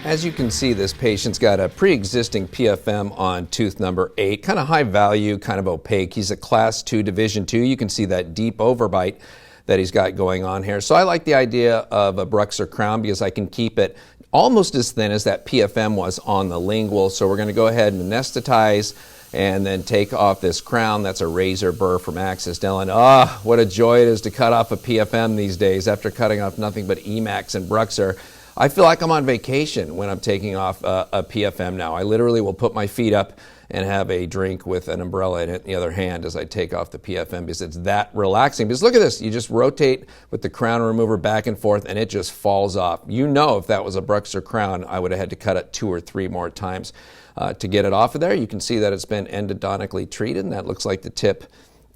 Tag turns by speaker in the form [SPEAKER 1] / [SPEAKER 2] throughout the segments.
[SPEAKER 1] As you can see, this patient's got a pre-existing PFM on tooth number 8, kind of high value, kind of opaque. He's a class 2, division 2. You can see that deep overbite that he's got going on here. So I like the idea of a BruxZir crown because I can keep it almost as thin as that PFM was on the lingual. So we're going to go ahead and anesthetize and then take off this crown. That's a razor burr from Axis Dillon. Ah, what a joy it is to cut off a PFM these days after cutting off nothing but Emax and BruxZir. I feel like I'm on vacation when I'm taking off a PFM now. I literally will put my feet up and have a drink with an umbrella in the other hand as I take off the PFM because it's that relaxing. Because look at this, you just rotate with the crown remover back and forth and it just falls off. You know, if that was a BruxZir crown, I would have had to cut it 2 or 3 more times to get it off of there. You can see that it's been endodontically treated, and that looks like the tip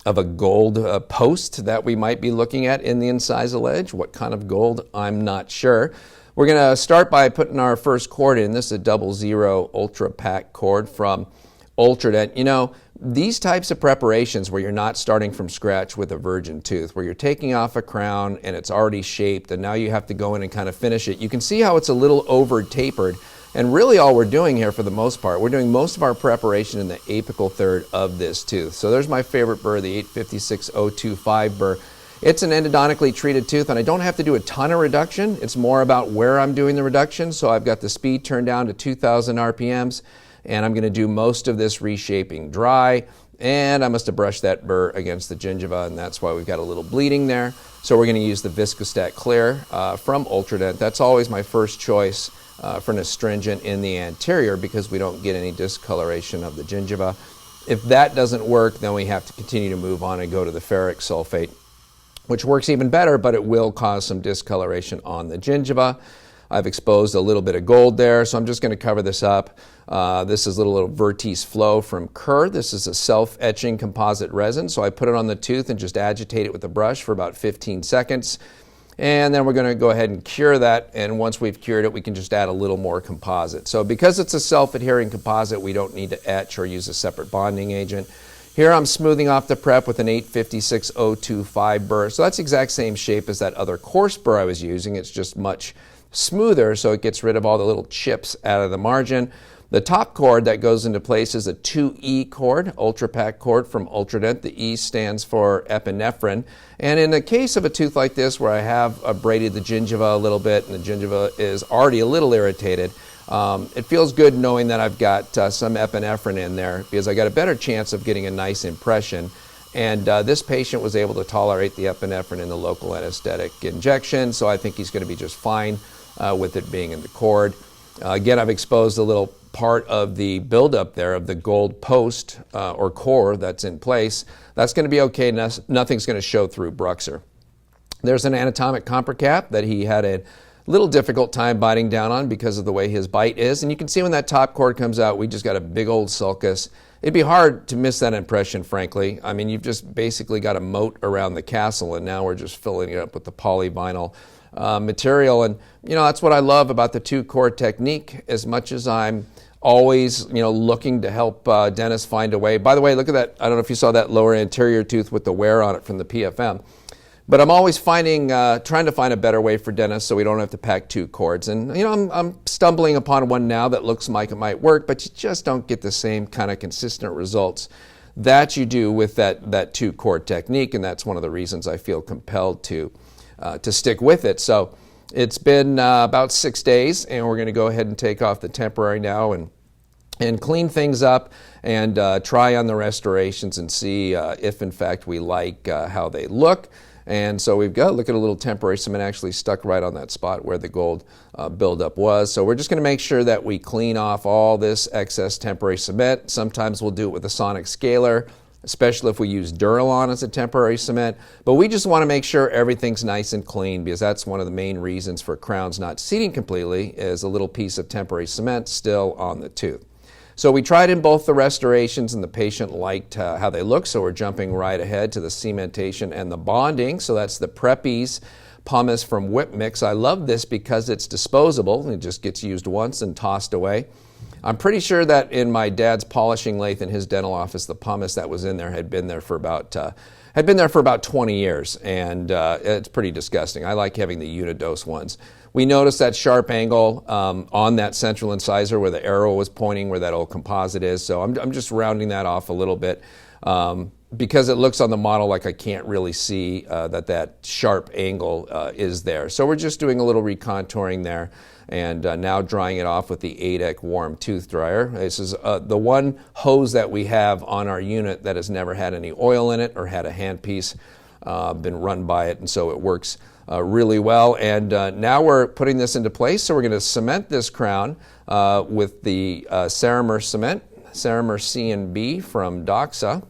[SPEAKER 1] of a gold post that we might be looking at in the incisal edge. What kind of gold, I'm not sure. We're going to start by putting our first cord in. This is a 00 Ultrapak cord from Ultradent. You know, these types of preparations where you're not starting from scratch with a virgin tooth, where you're taking off a crown and it's already shaped and now you have to go in and kind of finish it. You can see how it's a little over tapered, and really all we're doing here for the most part, we're doing most of our preparation in the apical third of this tooth. So there's my favorite burr, the 856025 burr. It's an endodontically treated tooth, and I don't have to do a ton of reduction. It's more about where I'm doing the reduction. So I've got the speed turned down to 2,000 RPMs, and I'm going to do most of this reshaping dry. And I must have brushed that burr against the gingiva, and that's why we've got a little bleeding there. So we're going to use the Viscostat Clear from Ultradent. That's always my first choice for an astringent in the anterior because we don't get any discoloration of the gingiva. If that doesn't work, then we have to continue to move on and go to the ferric sulfate, which works even better, but it will cause some discoloration on the gingiva. I've exposed a little bit of gold there, so I'm just going to cover this up. This is little Vertice Flow from Kerr. This is a self-etching composite resin, so I put it on the tooth and just agitate it with a brush for about 15 seconds. And then we're going to go ahead and cure that, and once we've cured it, we can just add a little more composite. So because it's a self-adhering composite, we don't need to etch or use a separate bonding agent. Here I'm smoothing off the prep with an 856025 burr. So that's the exact same shape as that other coarse burr I was using. It's just much smoother, so it gets rid of all the little chips out of the margin. The top cord that goes into place is a 2E cord, Ultrapak cord from Ultradent. The E stands for epinephrine. And in the case of a tooth like this where I have abraded the gingiva a little bit and the gingiva is already a little irritated, it feels good knowing that I've got some epinephrine in there because I got a better chance of getting a nice impression. And this patient was able to tolerate the epinephrine in the local anesthetic injection, so I think he's going to be just fine with it being in the cord. Again, I've exposed a little part of the buildup there of the gold post or core that's in place. That's going to be okay. Nothing's going to show through BruxZir. There's an Anatomic Comprecaps that he had a little difficult time biting down on because of the way his bite is. And you can see when that top cord comes out, we just got a big old sulcus. It'd be hard to miss that impression, frankly. I mean, you've just basically got a moat around the castle, and now we're just filling it up with the polyvinyl material. And, you know, that's what I love about the 2-cord technique, as much as I'm always, you know, looking to help dentists find a way. By the way, look at that. I don't know if you saw that lower anterior tooth with the wear on it from the PFM. But I'm always trying to find a better way for dentists so we don't have to pack 2 cords. And, you know, I'm stumbling upon one now that looks like it might work, but you just don't get the same kind of consistent results that you do with that 2-cord technique. And that's one of the reasons I feel compelled to stick with it. So it's been about 6 days, and we're going to go ahead and take off the temporary now and clean things up and try on the restorations and see if, in fact, we like how they look. And so we've got, look at a little temporary cement actually stuck right on that spot where the gold buildup was. So we're just going to make sure that we clean off all this excess temporary cement. Sometimes we'll do it with a sonic scaler, especially if we use Duralon as a temporary cement. But we just want to make sure everything's nice and clean because that's one of the main reasons for crowns not seating completely is a little piece of temporary cement still on the tooth. So we tried in both the restorations and the patient liked how they look, so we're jumping right ahead to the cementation and the bonding. So that's the Preppies pumice from Whip Mix. I love this because it's disposable. It just gets used once and tossed away. I'm pretty sure that in my dad's polishing lathe in his dental office, the pumice that was in there had been there for about 20 years, and it's pretty disgusting. I like having the unidose ones. we noticed that sharp angle on that central incisor where the arrow was pointing, where that old composite is. So I'm just rounding that off a little bit because it looks on the model like I can't really see that sharp angle is there. So we're just doing a little recontouring there, and now drying it off with the A-dec warm tooth dryer. This is the one hose that we have on our unit that has never had any oil in it or had a handpiece been run by it, and so it works really well. And now we're putting this into place, so we're going to cement this crown with the Ceramer cement, Ceramer C and B from Doxa.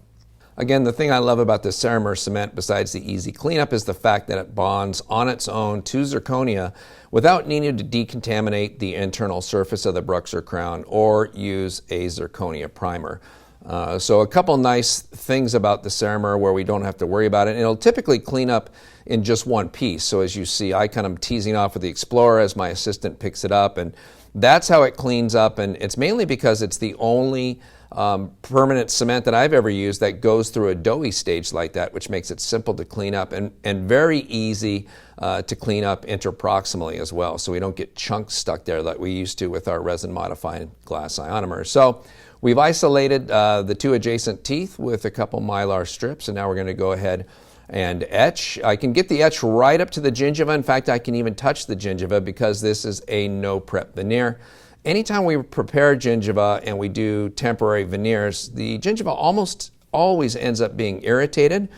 [SPEAKER 1] Again, the thing I love about the Ceramer cement, besides the easy cleanup, is the fact that it bonds on its own to zirconia without needing to decontaminate the internal surface of the BruxZir crown or use a zirconia primer. So a couple nice things about the Ceramer where we don't have to worry about it. And it'll typically clean up in just one piece. So as you see, I kind of teasing off with the Explorer as my assistant picks it up, and that's how it cleans up. And it's mainly because it's the only permanent cement that I've ever used that goes through a doughy stage like that, which makes it simple to clean up and very easy to clean up interproximally as well. So we don't get chunks stuck there like we used to with our resin modified glass ionomers. So we've isolated the two adjacent teeth with a couple Mylar strips, and now we're going to go ahead and etch. I can get the etch right up to the gingiva. In fact, I can even touch the gingiva because this is a no prep veneer. Anytime we prepare gingiva and we do temporary veneers, the gingiva almost always ends up being irritated,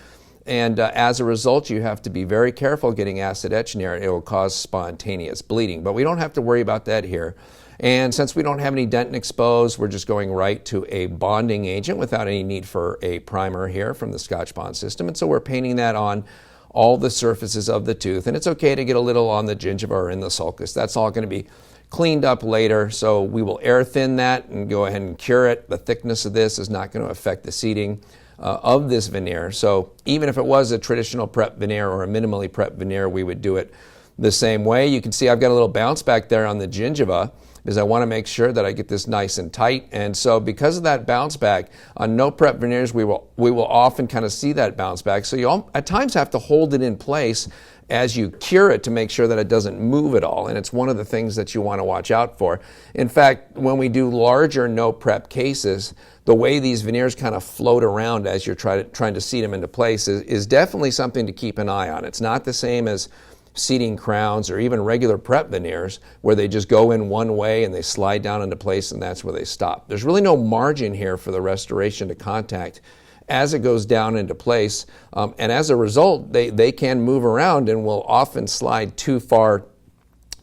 [SPEAKER 1] and as a result you have to be very careful getting acid etch near it. It will cause spontaneous bleeding, but we don't have to worry about that here. And since we don't have any dentin exposed, we're just going right to a bonding agent without any need for a primer here from the Scotchbond system. And so we're painting that on all the surfaces of the tooth, and it's okay to get a little on the gingiva or in the sulcus. That's all going to be cleaned up later, so we will air thin that and go ahead and cure it. The thickness of this is not going to affect the seating of this veneer. So even if it was a traditional prep veneer or a minimally prep veneer, we would do it the same way. You can see I've got a little bounce back there on the gingiva because I want to make sure that I get this nice and tight. And so because of that bounce back, on no prep veneers, we will often kind of see that bounce back. So you at times have to hold it in place as you cure it to make sure that it doesn't move at all. And it's one of the things that you want to watch out for. In fact, when we do larger no prep cases, the way these veneers kind of float around as you're trying to seat them into place is definitely something to keep an eye on. It's not the same as seating crowns or even regular prep veneers where they just go in one way and they slide down into place and that's where they stop. There's really no margin here for the restoration to contact as it goes down into place, and as a result they can move around and will often slide too far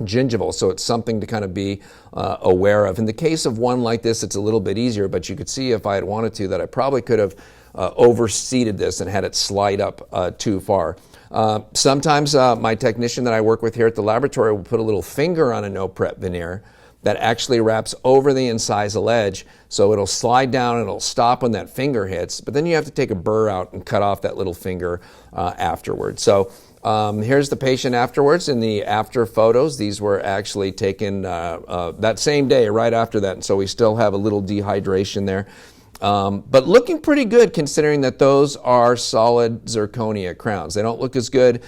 [SPEAKER 1] gingival, so it's something to kind of be aware of. In the case of one like this, it's a little bit easier, but you could see if I had wanted to that I probably could have overseated this and had it slide up too far. Sometimes my technician that I work with here at the laboratory will put a little finger on a no prep veneer that actually wraps over the incisal edge, so it'll slide down and it'll stop when that finger hits, but then you have to take a burr out and cut off that little finger afterwards. So here's the patient afterwards in the after photos. These were actually taken that same day, right after that, and so we still have a little dehydration there. But looking pretty good considering that those are solid zirconia crowns. They don't look as good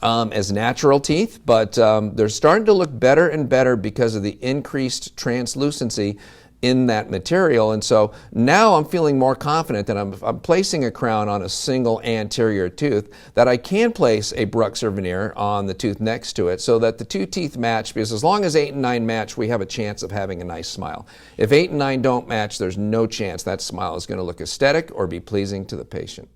[SPEAKER 1] as natural teeth, but they're starting to look better and better because of the increased translucency in that material. And so now I'm feeling more confident that I'm placing a crown on a single anterior tooth, that I can place a BruxZir veneer on the tooth next to it so that the two teeth match, because as long as 8 and 9 match, we have a chance of having a nice smile. If 8 and 9 don't match, there's no chance that smile is going to look aesthetic or be pleasing to the patient.